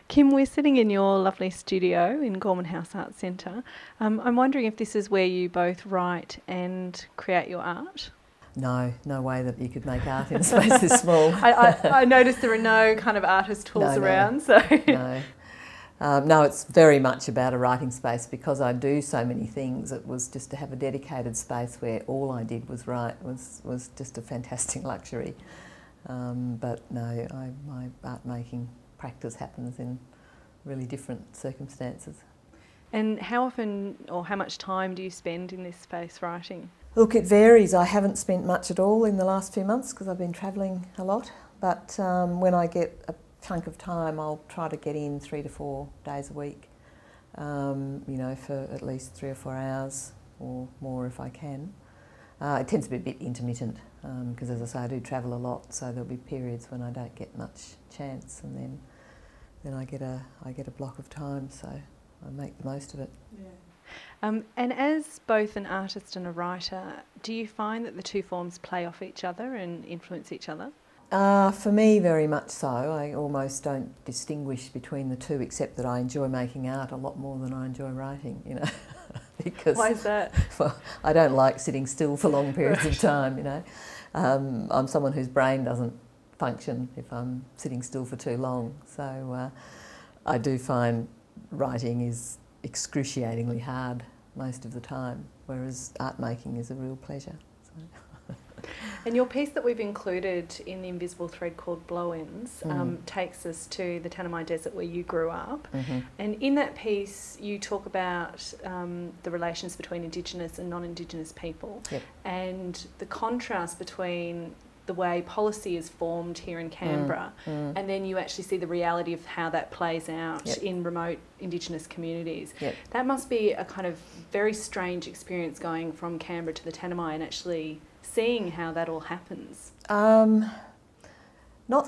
Kim, we're sitting in your lovely studio in Gorman House Arts Centre. I'm wondering if this is where you both write and create your art? No, no way that you could make art in a space this small. I noticed there are no kind of artist tools around, so... No. No, it's very much about a writing space. Because I do so many things, it was just to have a dedicated space where all I did was write was just a fantastic luxury. But no, my art making practice happens in really different circumstances. And how often or how much time do you spend in this space writing? Look, it varies. I haven't spent much at all in the last few months because I've been travelling a lot. But when I get a chunk of time, I'll try to get in 3 to 4 days a week, you know, for at least 3 or 4 hours or more if I can. It tends to be a bit intermittent because, as I say, I do travel a lot, so there'll be periods when I don't get much chance, and then I get a block of time, so I make the most of it. Yeah. And as both an artist and a writer, do you find that the two forms play off each other and influence each other? For me, very much so. I almost don't distinguish between the two, except that I enjoy making art a lot more than I enjoy writing, you know. Because, why is that? Well, I don't like sitting still for long periods of time, you know. I'm someone whose brain doesn't function if I'm sitting still for too long. So I do find writing is excruciatingly hard most of the time, whereas art making is a real pleasure. So. And your piece that we've included in the invisible thread called Blow-ins takes us to the Tanami Desert where you grew up. And in that piece you talk about the relations between Indigenous and non-Indigenous people, and the contrast between the way policy is formed here in Canberra and then you actually see the reality of how that plays out in remote Indigenous communities. That must be a kind of very strange experience going from Canberra to the Tanami and actually seeing how that all happens. Not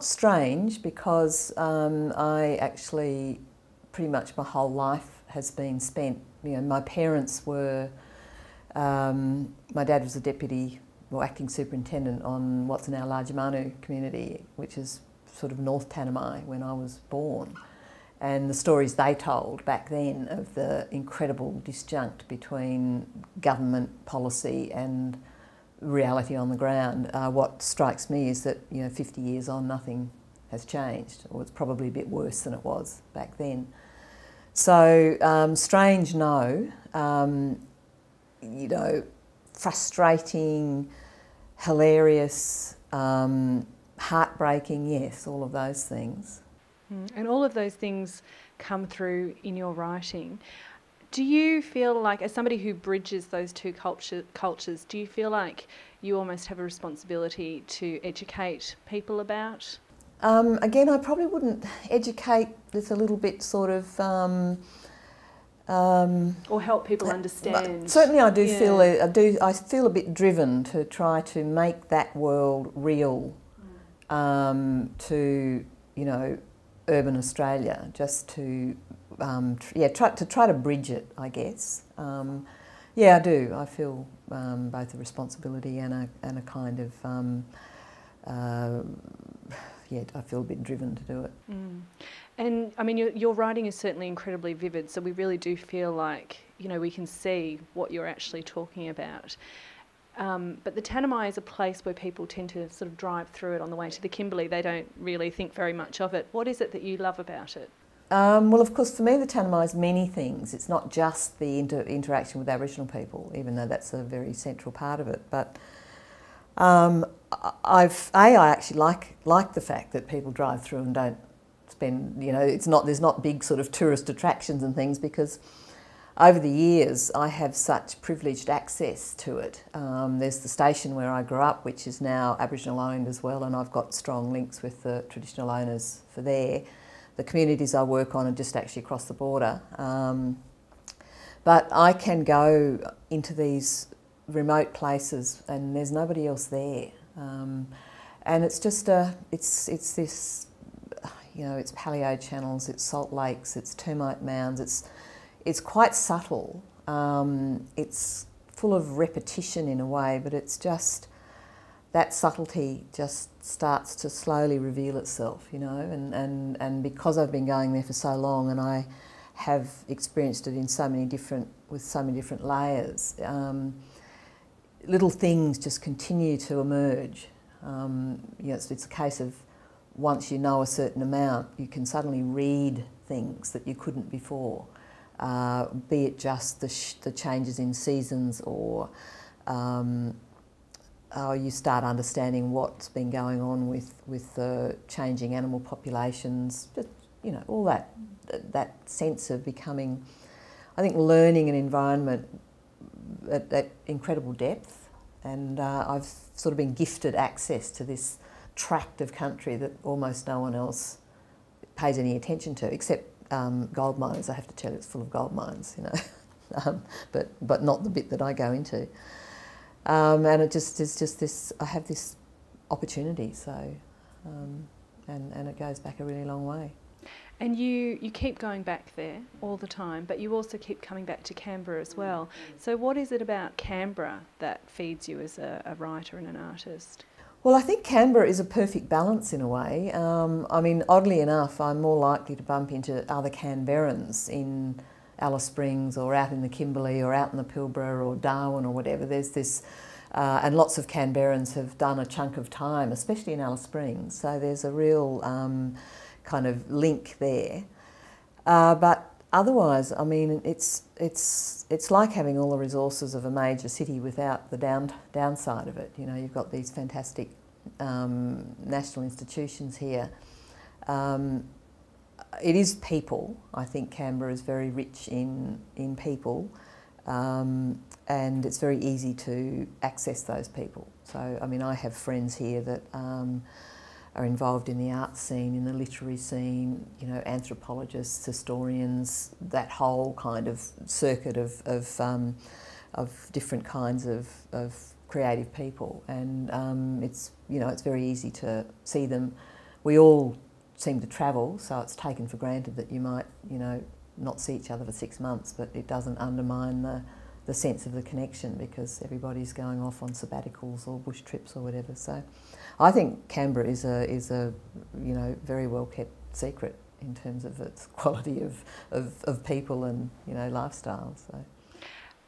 strange, because I actually pretty much my whole life has been spent, you know, my parents were, my dad was a deputy or acting superintendent on what's now Largemanu community, which is sort of North Tanami when I was born. And the stories they told back then of the incredible disjunct between government policy and reality on the ground. What strikes me is that, you know, 50 years on, nothing has changed, or it's probably a bit worse than it was back then. So strange, no. You know, frustrating, hilarious, heartbreaking, yes, all of those things. And all of those things come through in your writing. Do you feel like, as somebody who bridges those two cultures, do you feel like you almost have a responsibility to educate people about? Again, I probably wouldn't educate. It's a little bit sort of... or help people understand. Certainly I do feel, I feel a bit driven to try to make that world real to, you know, urban Australia, just to... try to bridge it, I guess. Yeah, I do. I feel both a responsibility and a kind of I feel a bit driven to do it. And I mean, your writing is certainly incredibly vivid, so we really do feel like, you know, we can see what you're actually talking about. But the Tanami is a place where people tend to sort of drive through it on the way to the Kimberley. They don't really think very much of it. What is it that you love about it? Well, of course, for me, the Tanami is many things. It's not just the interaction with Aboriginal people, even though that's a very central part of it. But I actually like the fact that people drive through and don't spend, you know, there's not big sort of tourist attractions and things, because over the years I have such privileged access to it. There's the station where I grew up, which is now Aboriginal owned as well, and I've got strong links with the traditional owners for there. The communities I work on are just actually across the border. But I can go into these remote places and there's nobody else there. And it's just it's this, you know, it's paleo channels, it's salt lakes, it's termite mounds, it's quite subtle. It's full of repetition in a way, but it's just that subtlety just starts to slowly reveal itself, you know, and because I've been going there for so long and I have experienced it in so many different, with so many different layers, little things just continue to emerge. You know, it's a case of once you know a certain amount, you can suddenly read things that you couldn't before, be it just the changes in seasons, or you start understanding what's been going on with the changing animal populations. Just, you know, all that sense of becoming, I think, learning an environment at incredible depth, and I've sort of been gifted access to this tract of country that almost no one else pays any attention to, except gold mines. I have to tell you, it's full of gold mines, you know, but not the bit that I go into. And it just is just this. I have this opportunity, so and it goes back a really long way. And you keep going back there all the time, but you also keep coming back to Canberra as well. So what is it about Canberra that feeds you as a writer and an artist? Well, I think Canberra is a perfect balance in a way. I mean, oddly enough, I'm more likely to bump into other Canberrans in Alice Springs or out in the Kimberley or out in the Pilbara or Darwin or whatever. There's this, and lots of Canberrans have done a chunk of time, especially in Alice Springs. So there's a real kind of link there. But otherwise, I mean, it's like having all the resources of a major city without the downside of it. You know, you've got these fantastic national institutions here. It is people. I think Canberra is very rich in people, and it's very easy to access those people. So, I mean, I have friends here that are involved in the art scene, in the literary scene, you know, anthropologists, historians, that whole kind of circuit of different kinds of creative people, and it's, you know, it's very easy to see them. We all seem to travel, so it's taken for granted that you might, you know, not see each other for 6 months, but it doesn't undermine the sense of the connection because everybody's going off on sabbaticals or bush trips or whatever. So I think Canberra is a you know, very well kept secret in terms of its quality of people and, you know, lifestyle. So.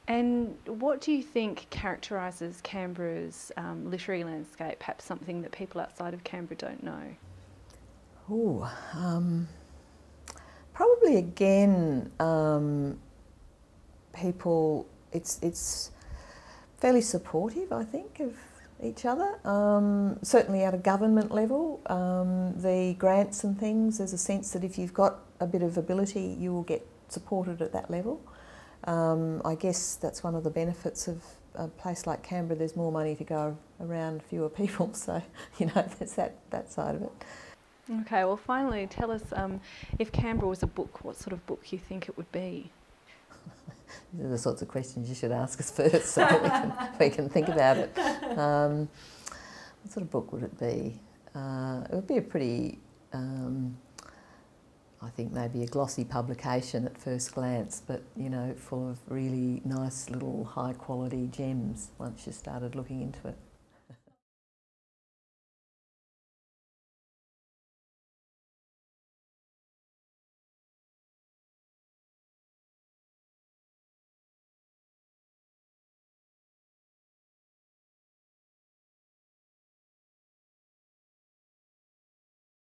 And what do you think characterises Canberra's literary landscape, perhaps something that people outside of Canberra don't know? Oh, probably again, people, it's fairly supportive, I think, of each other. Certainly at a government level, the grants and things, there's a sense that if you've got a bit of ability, you will get supported at that level. I guess that's one of the benefits of a place like Canberra. There's more money to go around, fewer people, so, you know, there's that side of it. Okay, well, finally, tell us, if Canberra was a book, what sort of book you think it would be? These are the sorts of questions you should ask us first, so that we can think about it. What sort of book would it be? It would be a pretty, I think maybe a glossy publication at first glance, but, you know, full of really nice little high quality gems once you started looking into it.